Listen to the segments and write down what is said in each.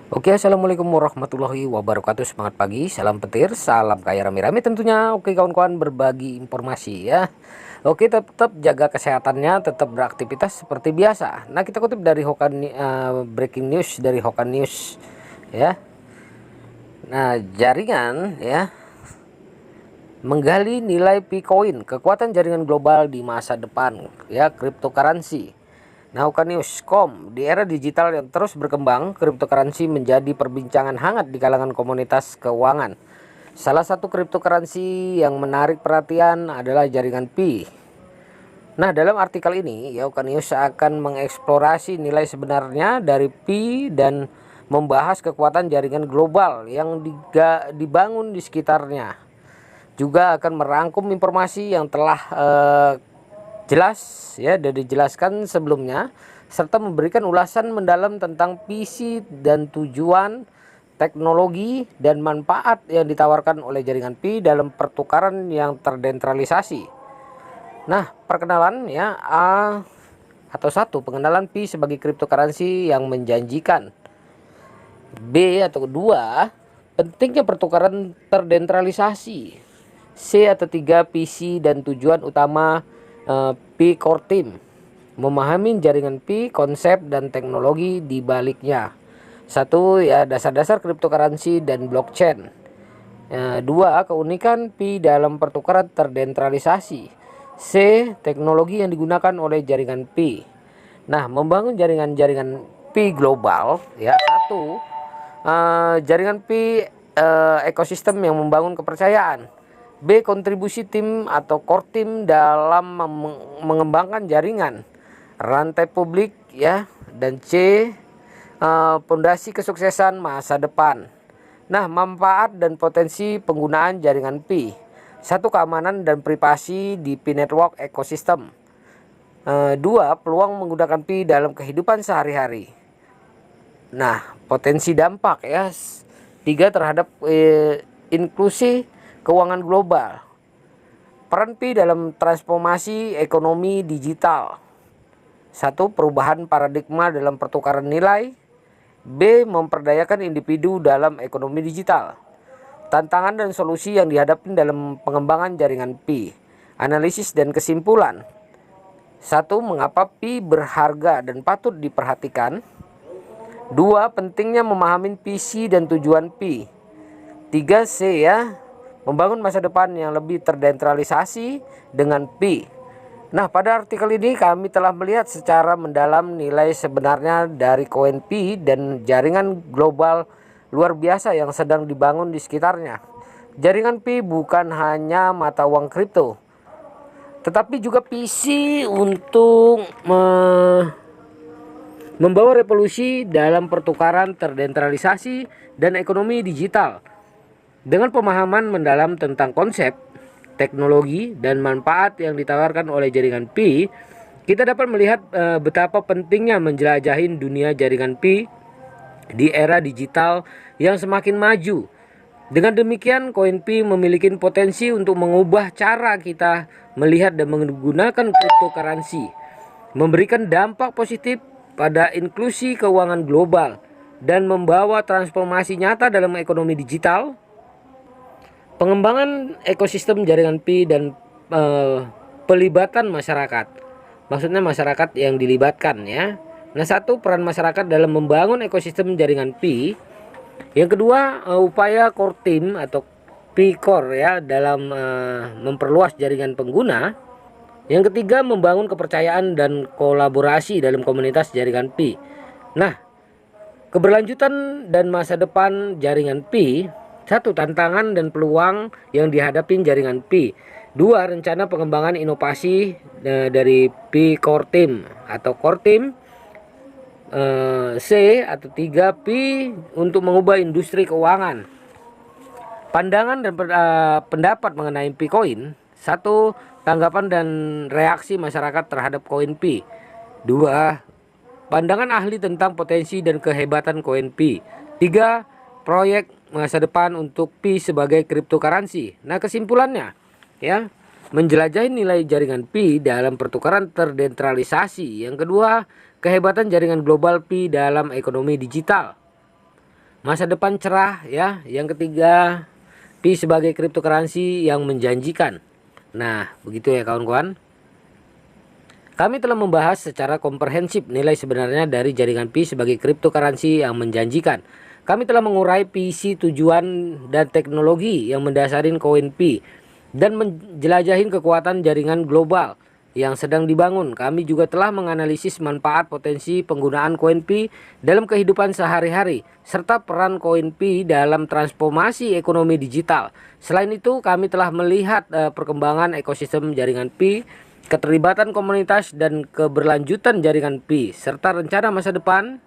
Oke, assalamualaikum warahmatullahi wabarakatuh. Semangat pagi, salam petir, salam kaya rame-rame tentunya. Oke kawan-kawan, berbagi informasi ya. Oke, tetap jaga kesehatannya, tetap beraktivitas seperti biasa. Nah, kita kutip dari breaking news dari Hokan News ya. Nah, jaringan ya menggali nilai Bitcoin, kekuatan jaringan global di masa depan ya, cryptocurrency. Nah, News.com, di era digital yang terus berkembang, cryptocurrency menjadi perbincangan hangat di kalangan komunitas keuangan. Salah satu cryptocurrency yang menarik perhatian adalah jaringan Pi. Nah, dalam artikel ini, News akan mengeksplorasi nilai sebenarnya dari Pi dan membahas kekuatan jaringan global yang dibangun di sekitarnya. Juga akan merangkum informasi yang telah jelas ya dan dijelaskan sebelumnya, serta memberikan ulasan mendalam tentang visi dan tujuan, teknologi dan manfaat yang ditawarkan oleh jaringan Pi dalam pertukaran yang terdesentralisasi. Nah, perkenalan ya pengenalan Pi sebagai cryptocurrency yang menjanjikan. B atau kedua, pentingnya pertukaran terdesentralisasi. C atau tiga, visi dan tujuan utama Pi Core Team, memahami jaringan Pi, konsep dan teknologi di baliknya. Satu ya, dasar-dasar cryptocurrency dan blockchain. Dua, keunikan Pi dalam pertukaran terdesentralisasi. C, teknologi yang digunakan oleh jaringan Pi. Nah, membangun jaringan-jaringan Pi global ya. Satu, jaringan Pi ekosistem yang membangun kepercayaan. B, kontribusi tim atau core team dalam mengembangkan jaringan rantai publik ya. Dan C, fondasi kesuksesan masa depan. Nah, manfaat dan potensi penggunaan jaringan Pi. Satu, keamanan dan privasi di Pi Network Ecosystem. Dua, peluang menggunakan Pi dalam kehidupan sehari-hari. Nah, potensi dampak ya. Tiga, terhadap inklusi keuangan global. Peran Pi dalam transformasi ekonomi digital. Satu, perubahan paradigma dalam pertukaran nilai. B, memperdayakan individu dalam ekonomi digital. Tantangan dan solusi yang dihadapi dalam pengembangan jaringan Pi. Analisis dan kesimpulan. Satu, mengapa Pi berharga dan patut diperhatikan. Dua, pentingnya memahami visi dan tujuan Pi. Tiga, C ya, membangun masa depan yang lebih terdesentralisasi dengan Pi. Nah, pada artikel ini kami telah melihat secara mendalam nilai sebenarnya dari koin Pi dan jaringan global luar biasa yang sedang dibangun di sekitarnya. Jaringan Pi bukan hanya mata uang kripto, tetapi juga visi untuk membawa revolusi dalam pertukaran terdesentralisasi dan ekonomi digital. Dengan pemahaman mendalam tentang konsep, teknologi, dan manfaat yang ditawarkan oleh jaringan Pi, kita dapat melihat betapa pentingnya menjelajahi dunia jaringan Pi di era digital yang semakin maju. Dengan demikian, koin Pi memiliki potensi untuk mengubah cara kita melihat dan menggunakan cryptocurrency, memberikan dampak positif pada inklusi keuangan global, dan membawa transformasi nyata dalam ekonomi digital. Pengembangan ekosistem jaringan Pi dan pelibatan masyarakat. Maksudnya masyarakat yang dilibatkan ya. Nah, satu, peran masyarakat dalam membangun ekosistem jaringan Pi. Yang kedua, upaya core team atau Pi Core ya dalam memperluas jaringan pengguna. Yang ketiga, membangun kepercayaan dan kolaborasi dalam komunitas jaringan Pi. Nah, keberlanjutan dan masa depan jaringan Pi. Satu, tantangan dan peluang yang dihadapi jaringan Pi. Dua, rencana pengembangan inovasi dari Pi Core Team atau Core Team. C atau tiga, Pi untuk mengubah industri keuangan. Pandangan dan pendapat mengenai Pi Coin. Satu, tanggapan dan reaksi masyarakat terhadap koin Pi. Dua, pandangan ahli tentang potensi dan kehebatan koin Pi. Tiga, proyek masa depan untuk Pi sebagai cryptocurrency. Nah, kesimpulannya ya, menjelajahi nilai jaringan Pi dalam pertukaran terdesentralisasi. Yang kedua, kehebatan jaringan global Pi dalam ekonomi digital. masa depan cerah ya. Yang ketiga, Pi sebagai cryptocurrency yang menjanjikan. Nah, begitu ya kawan-kawan. Kami telah membahas secara komprehensif nilai sebenarnya dari jaringan Pi sebagai cryptocurrency yang menjanjikan. Kami telah mengurai visi, tujuan, dan teknologi yang mendasari koin Pi dan menjelajahin kekuatan jaringan global yang sedang dibangun. Kami juga telah menganalisis manfaat potensi penggunaan koin Pi dalam kehidupan sehari-hari serta peran koin Pi dalam transformasi ekonomi digital. Selain itu, kami telah melihat perkembangan ekosistem jaringan Pi, keterlibatan komunitas dan keberlanjutan jaringan Pi serta rencana masa depan.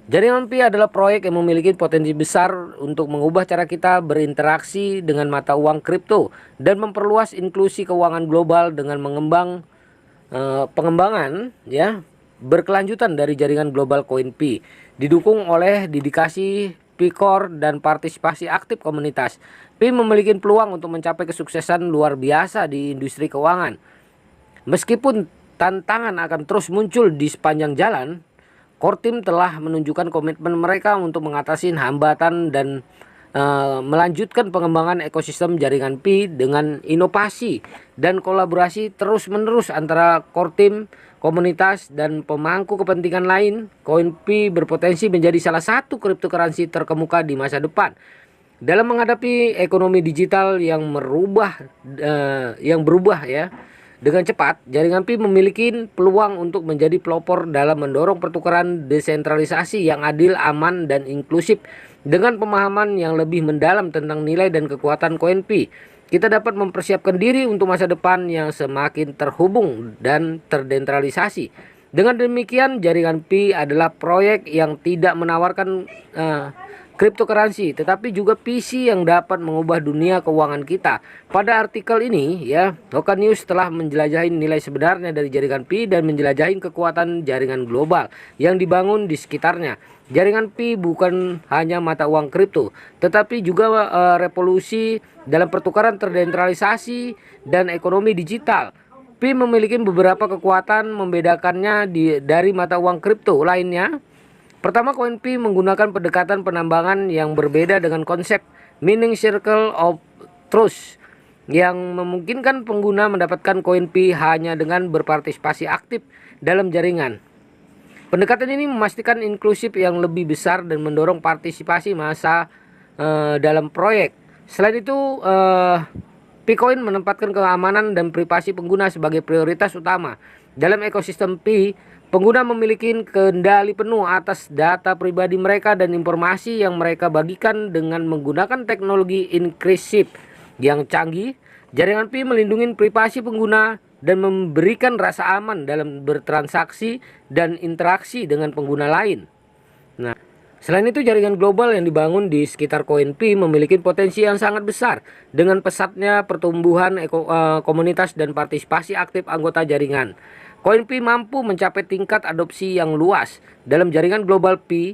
Jaringan Pi adalah proyek yang memiliki potensi besar untuk mengubah cara kita berinteraksi dengan mata uang kripto dan memperluas inklusi keuangan global dengan pengembangan ya berkelanjutan dari jaringan global koin Pi, didukung oleh dedikasi P-Core dan partisipasi aktif komunitas. Pi memiliki peluang untuk mencapai kesuksesan luar biasa di industri keuangan. Meskipun tantangan akan terus muncul di sepanjang jalan, core team telah menunjukkan komitmen mereka untuk mengatasi hambatan dan melanjutkan pengembangan ekosistem jaringan Pi dengan inovasi dan kolaborasi terus-menerus antara core team, komunitas, dan pemangku kepentingan lain. Koin Pi berpotensi menjadi salah satu cryptocurrency terkemuka di masa depan. Dalam menghadapi ekonomi digital yang berubah ya dengan cepat, jaringan Pi memiliki peluang untuk menjadi pelopor dalam mendorong pertukaran desentralisasi yang adil, aman, dan inklusif. Dengan pemahaman yang lebih mendalam tentang nilai dan kekuatan koin Pi, kita dapat mempersiapkan diri untuk masa depan yang semakin terhubung dan terdesentralisasi. Dengan demikian, jaringan Pi adalah proyek yang tidak menawarkan cryptocurrency, tetapi juga PC yang dapat mengubah dunia keuangan kita. Pada artikel ini ya, Hoka News telah menjelajahi nilai sebenarnya dari jaringan Pi dan menjelajahi kekuatan jaringan global yang dibangun di sekitarnya. Jaringan Pi bukan hanya mata uang kripto, tetapi juga revolusi dalam pertukaran terdesentralisasi dan ekonomi digital. Pi memiliki beberapa kekuatan membedakannya dari mata uang kripto lainnya. Pertama, koin Pi menggunakan pendekatan penambangan yang berbeda dengan konsep mining circle of truth yang memungkinkan pengguna mendapatkan koin Pi hanya dengan berpartisipasi aktif dalam jaringan. Pendekatan ini memastikan inklusif yang lebih besar dan mendorong partisipasi massa dalam proyek. Selain itu, Picoin menempatkan keamanan dan privasi pengguna sebagai prioritas utama. Dalam ekosistem Pi, pengguna memiliki kendali penuh atas data pribadi mereka dan informasi yang mereka bagikan dengan menggunakan teknologi enkripsi yang canggih. Jaringan Pi melindungi privasi pengguna dan memberikan rasa aman dalam bertransaksi dan interaksi dengan pengguna lain. Nah, selain itu, jaringan global yang dibangun di sekitar koin Pi memiliki potensi yang sangat besar dengan pesatnya pertumbuhan komunitas dan partisipasi aktif anggota jaringan. Koin Pi mampu mencapai tingkat adopsi yang luas. Dalam jaringan global Pi,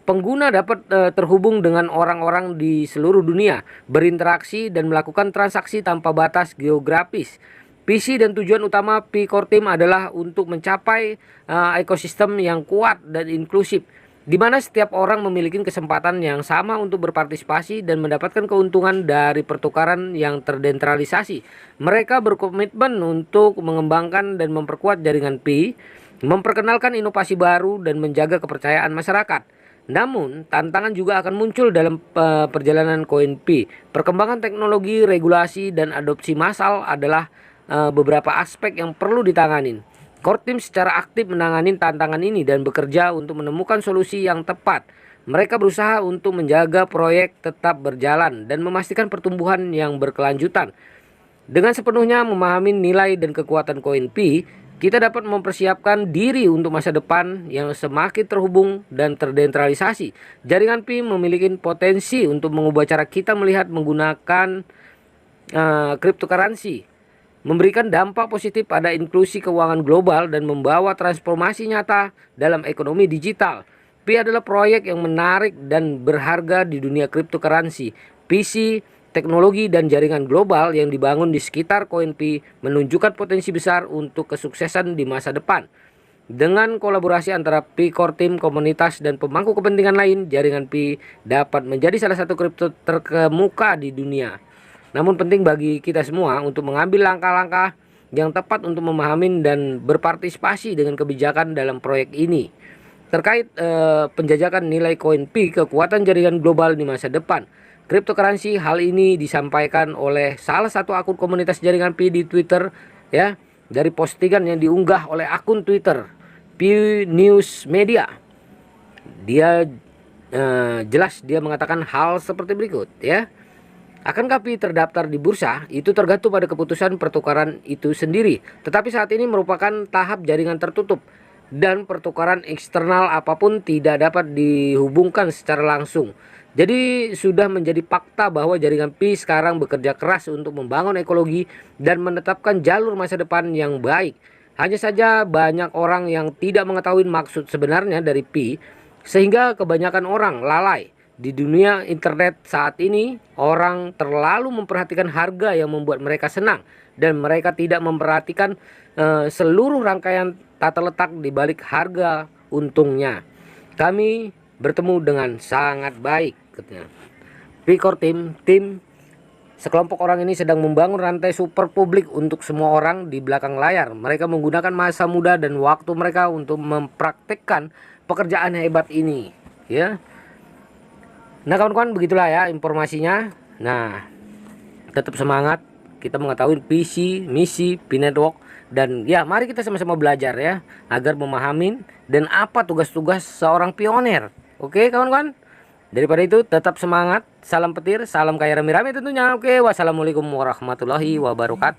pengguna dapat terhubung dengan orang-orang di seluruh dunia, berinteraksi dan melakukan transaksi tanpa batas geografis. Visi dan tujuan utama Pi Core Team adalah untuk mencapai ekosistem yang kuat dan inklusif, di mana setiap orang memiliki kesempatan yang sama untuk berpartisipasi dan mendapatkan keuntungan dari pertukaran yang terdesentralisasi. Mereka berkomitmen untuk mengembangkan dan memperkuat jaringan Pi, memperkenalkan inovasi baru, dan menjaga kepercayaan masyarakat. Namun, tantangan juga akan muncul dalam perjalanan koin Pi. Perkembangan teknologi, regulasi, dan adopsi massal adalah beberapa aspek yang perlu ditangani. Core Team secara aktif menangani tantangan ini dan bekerja untuk menemukan solusi yang tepat. Mereka berusaha untuk menjaga proyek tetap berjalan dan memastikan pertumbuhan yang berkelanjutan. Dengan sepenuhnya memahami nilai dan kekuatan koin Pi, kita dapat mempersiapkan diri untuk masa depan yang semakin terhubung dan terdesentralisasi. Jaringan Pi memiliki potensi untuk mengubah cara kita melihat menggunakan cryptocurrency, memberikan dampak positif pada inklusi keuangan global dan membawa transformasi nyata dalam ekonomi digital. Pi adalah proyek yang menarik dan berharga di dunia cryptocurrency. PC, teknologi, dan jaringan global yang dibangun di sekitar koin Pi menunjukkan potensi besar untuk kesuksesan di masa depan. Dengan kolaborasi antara Pi Core Team, komunitas, dan pemangku kepentingan lain, jaringan Pi dapat menjadi salah satu kripto terkemuka di dunia. Namun penting bagi kita semua untuk mengambil langkah-langkah yang tepat untuk memahami dan berpartisipasi dengan kebijakan dalam proyek ini. Terkait penjajakan nilai koin Pi, kekuatan jaringan global di masa depan cryptocurrency, hal ini disampaikan oleh salah satu akun komunitas jaringan Pi di Twitter, ya, dari postingan yang diunggah oleh akun Twitter Pi News Media. Dia jelas dia mengatakan hal seperti berikut, ya. Akankah Pi terdaftar di bursa? Itu tergantung pada keputusan pertukaran itu sendiri. Tetapi saat ini merupakan tahap jaringan tertutup dan pertukaran eksternal apapun tidak dapat dihubungkan secara langsung. Jadi sudah menjadi fakta bahwa jaringan Pi sekarang bekerja keras untuk membangun ekologi dan menetapkan jalur masa depan yang baik. Hanya saja banyak orang yang tidak mengetahui maksud sebenarnya dari Pi, sehingga kebanyakan orang lalai. Di dunia internet saat ini, orang terlalu memperhatikan harga yang membuat mereka senang, dan mereka tidak memperhatikan seluruh rangkaian tata letak di balik harga untungnya. Kami bertemu dengan sangat baik, katanya. Pi Core Team, sekelompok orang ini sedang membangun rantai super publik untuk semua orang di belakang layar. Mereka menggunakan masa muda dan waktu mereka untuk mempraktekkan pekerjaan hebat ini, ya. Nah kawan-kawan, begitulah ya informasinya. Nah, tetap semangat, kita mengetahui visi, misi Pi Network, dan ya mari kita sama-sama belajar ya agar memahami dan apa tugas-tugas seorang pioner. Oke kawan-kawan. Daripada itu tetap semangat, salam petir, salam kaya rame-rame tentunya. Oke, wassalamualaikum warahmatullahi wabarakatuh.